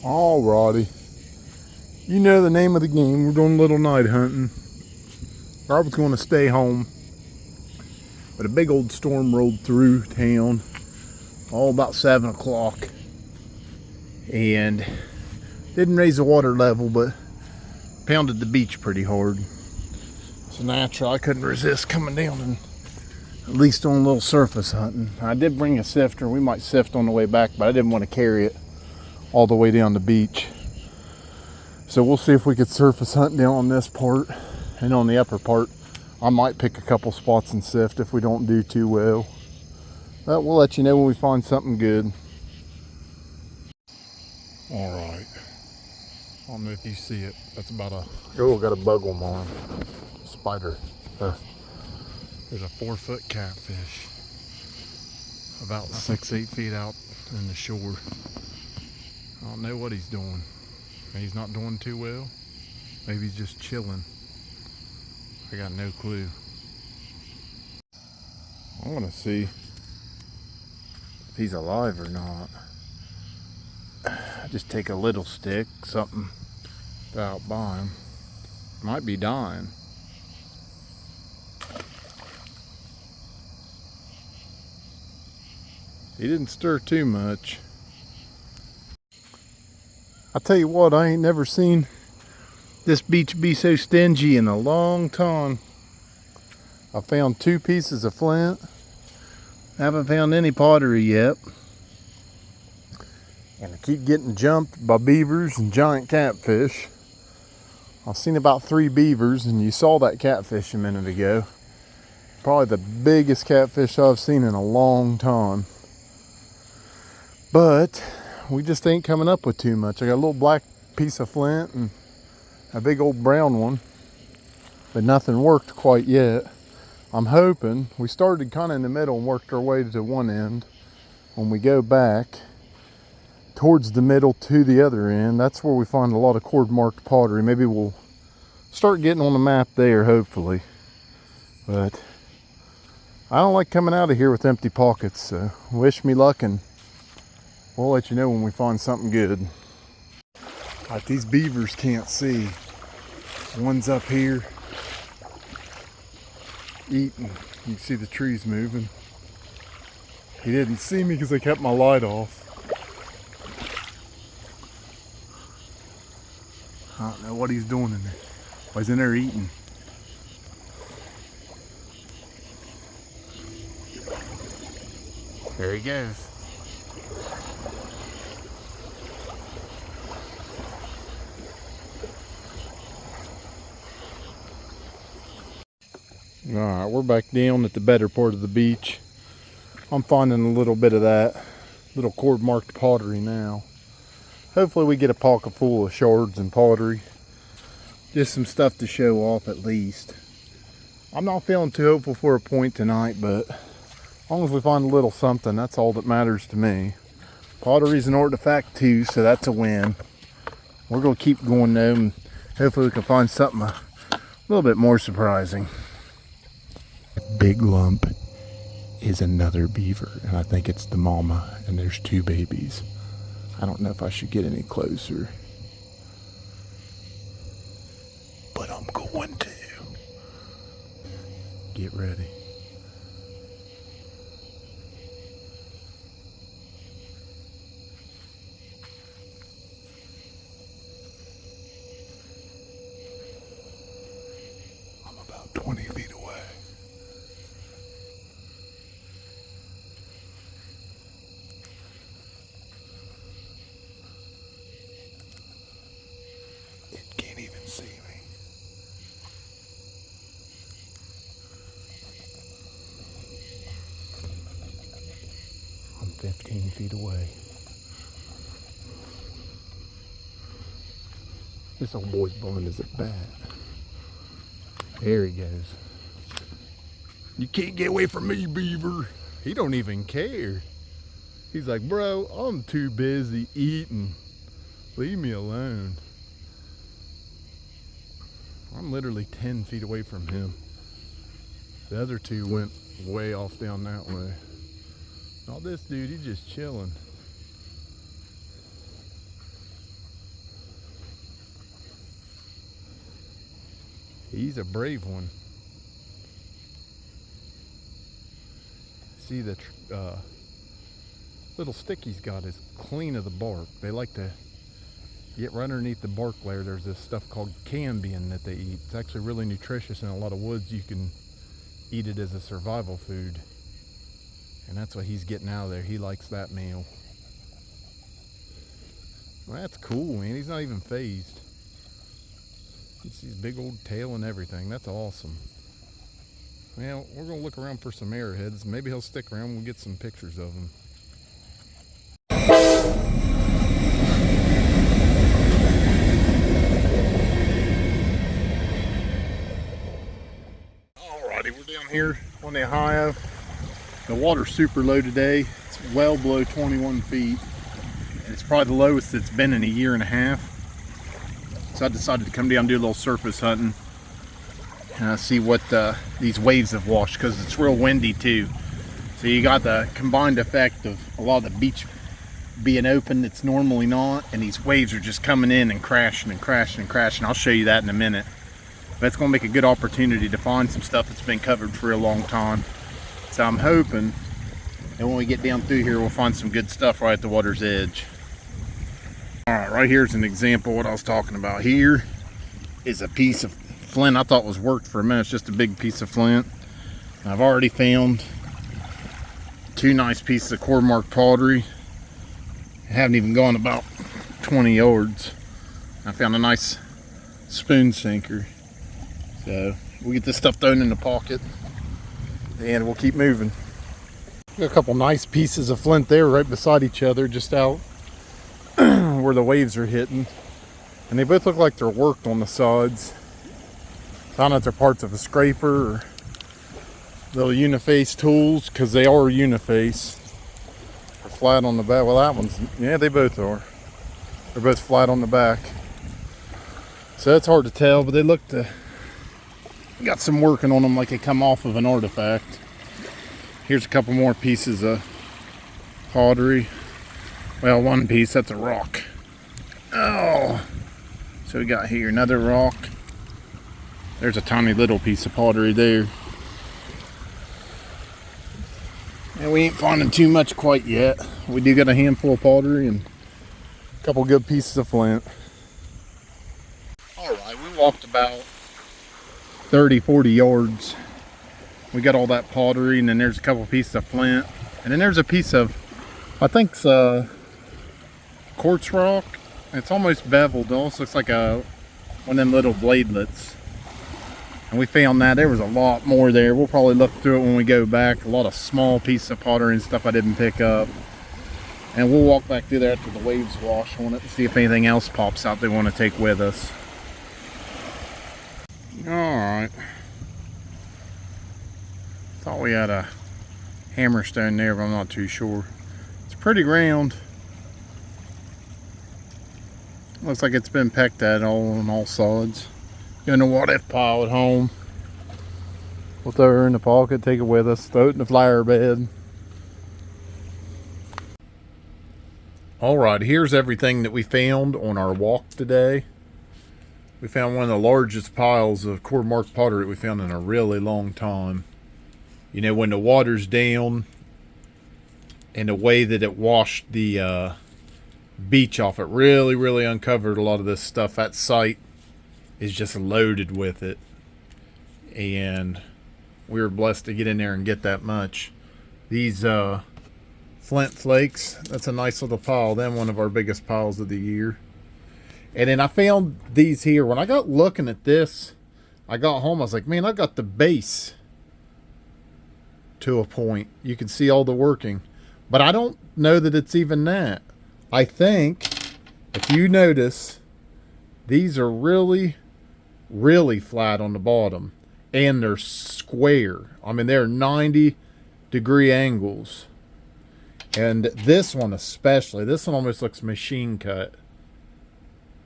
Alrighty. You know the name of the game. We're doing a little night hunting. I was going to stay home, but a big old storm rolled through town all about 7 o'clock and didn't raise the water level, but pounded the beach pretty hard. So natural, I couldn't resist coming down and at least doing a little surface hunting. I did bring a sifter. We might sift on the way back, but I didn't want to carry it all the way down the beach. So we'll see if we could surface hunt down on this part, and on the upper part I might pick a couple spots and sift if we don't do too well. But we'll let you know when we find something good. Alright, I don't know if you see it. That's about a, oh, got a bug on my arm. Spider. There's a 4-foot catfish about 6-8 feet out in the shore. I don't know what he's doing. Maybe he's not doing too well. Maybe he's just chilling. I got no clue. I want to see if he's alive or not. I just take a little stick, something out by him. Might be dying. He didn't stir too much. I tell you what, I ain't never seen this beach be so stingy in a long time. I found 2 pieces of flint. Haven't found any pottery yet. And I keep getting jumped by beavers and giant catfish. I've seen about 3 beavers, and you saw that catfish a minute ago. Probably the biggest catfish I've seen in a long time. But we just ain't coming up with too much. I got a little black piece of flint and a big old brown one, but nothing worked quite yet. I'm hoping, we started kind of in the middle and worked our way to one end. When we go back towards the middle to the other end, that's where we find a lot of cord marked pottery. Maybe we'll start getting on the map there, hopefully. But I don't like coming out of here with empty pockets, so wish me luck, and we'll let you know when we find something good. Alright, these beavers can't see. One's up here eating. You can see the trees moving. He didn't see me because I kept my light off. I don't know what he's doing in there. Oh, he's in there eating. There he goes. Alright, we're back down at the better part of the beach. I'm finding a little bit of that little cord marked pottery now. Hopefully we get a pocket full of shards and pottery. Just some stuff to show off at least. I'm not feeling too hopeful for a point tonight, but as long as we find a little something, that's all that matters to me. Pottery's an artifact too, so that's a win. We're going to keep going though, and hopefully we can find something a little bit more surprising. Big lump is another beaver, and I think it's the mama, and there's 2 babies. I don't know if I should get any closer, but I'm going to. Get ready. I'm about 20 feet away. Can't even see me. I'm 15 feet away. This old boy's blind as a bat. There he goes. You can't get away from me, beaver. He don't even care. He's like, bro, I'm too busy eating. Leave me alone. I'm literally 10 feet away from him. The other 2 went way off down that way. Not this dude, he's just chilling. He's a brave one. See the little stick he's got is clean of the bark. They like to get right underneath the bark layer. There's this stuff called cambium that they eat. It's actually really nutritious. In a lot of woods you can eat it as a survival food, and that's what he's getting out of there. He likes that meal. Well, that's cool, man. He's not even phased. It's his big old tail and everything. That's awesome. Well, we're gonna look around for some arrowheads. Maybe he'll stick around. We'll get some pictures of him. Alrighty, we're down here on the Ohio. The water's super low today. It's well below 21 feet. And it's probably the lowest it's been in a year and a half. So I decided to come down and do a little surface hunting. See what these waves have washed, because it's real windy too. So you got the combined effect of a lot of the beach being open that's normally not, and these waves are just coming in and crashing and crashing and crashing. I'll show you that in a minute. But it's going to make a good opportunity to find some stuff that's been covered for a long time. So I'm hoping that when we get down through here, we'll find some good stuff right at the water's edge. Alright, right here's an example of what I was talking about. Here is a piece of flint I thought was worked for a minute. It's just a big piece of flint. I've already found two nice pieces of core mark pottery. I haven't even gone about 20 yards. I found a nice spoon sinker. So we'll get this stuff thrown in the pocket and we'll keep moving. Got a couple nice pieces of flint there right beside each other, just out where the waves are hitting. And they both look like they're worked on the sides. I don't know if they're parts of a scraper or little uniface tools, because they are uniface. They're flat on the back. Well, that one's, yeah, they both are. They're both flat on the back. So it's hard to tell, but they look to got some working on them, like they come off of an artifact. Here's a couple more pieces of pottery. Well, one piece, that's a rock. Oh, so we got here another rock. There's a tiny little piece of pottery there. And we ain't finding too much quite yet. We do got a handful of pottery and a couple good pieces of flint. Alright, we walked about 30-40 yards. We got all that pottery, and then there's a couple pieces of flint. And then there's a piece of, I think it's quartz rock. It's almost beveled. It almost looks like one of them little bladelets. And we found that there was a lot more there. We'll probably look through it when we go back. A lot of small pieces of pottery and stuff I didn't pick up. And we'll walk back through there after the waves wash on it and see if anything else pops out they want to take with us. Alright. Thought we had a hammerstone there, but I'm not too sure. It's pretty ground. Looks like it's been pecked at on all sides. Got a what if pile at home. We'll throw her in the pocket, take it with us, throw it in the flower bed. Alright, here's everything that we found on our walk today. We found one of the largest piles of core mark pottery we found in a really long time. You know, when the water's down and the way that it washed the beach off, it really uncovered a lot of this stuff. That site is just loaded with it, and we were blessed to get in there and get that much. These flint flakes, that's a nice little pile. Then one of our biggest piles of the year. And then I found these here. When I got looking at this, I got home, I was like, man, I got the base to a point. You can see all the working, but I don't know that it's even that. I think if you notice, these are really flat on the bottom, and they're square. I mean, they're 90-degree angles. And this one especially, this one almost looks machine cut.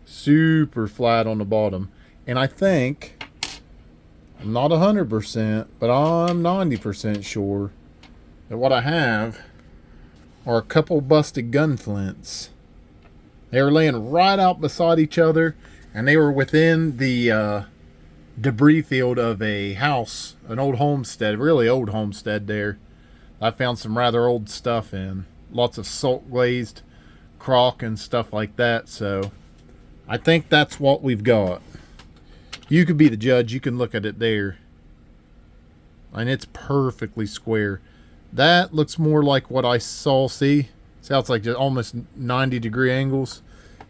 Super flat on the bottom. And I think, I'm not 100%, but I'm 90% sure that what I have are a couple busted gunflints. They were laying right out beside each other, and they were within the debris field of a house, an old homestead, really old homestead there. I found some rather old stuff in. Lots of salt glazed crock and stuff like that. So I think that's what we've got. You could be the judge. You can look at it there. And it's perfectly square. That looks more like what I saw. See how it's like just almost 90-degree angles.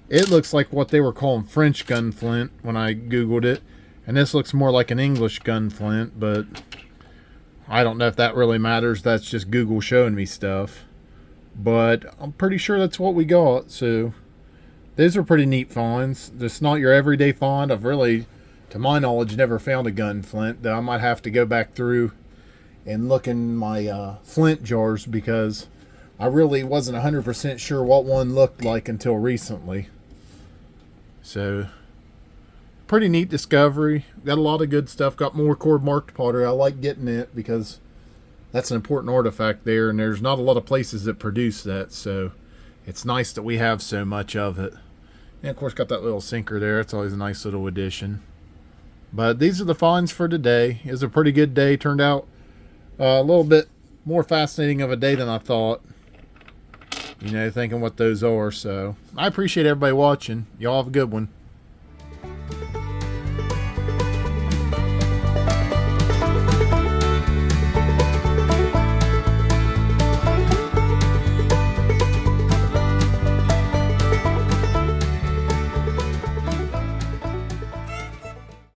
It looks like what they were calling French gunflint when I Googled it. And this looks more like an English gunflint, but I don't know if that really matters. That's just Google showing me stuff. But I'm pretty sure that's what we got. So these are pretty neat finds. It's not your everyday find. I've really, to my knowledge, never found a gunflint. Though I might have to go back through and look in my flint jars, because I really wasn't 100% sure what one looked like until recently. So pretty neat discovery. Got a lot of good stuff. Got more cord marked pottery. I like getting it because that's an important artifact there, and there's not a lot of places that produce that, so it's nice that we have so much of it. And of course got that little sinker there. It's always a nice little addition. But these are the finds for today. It was a pretty good day. Turned out a little bit more fascinating of a day than I thought, thinking what those are. So I appreciate everybody watching. Y'all have a good one.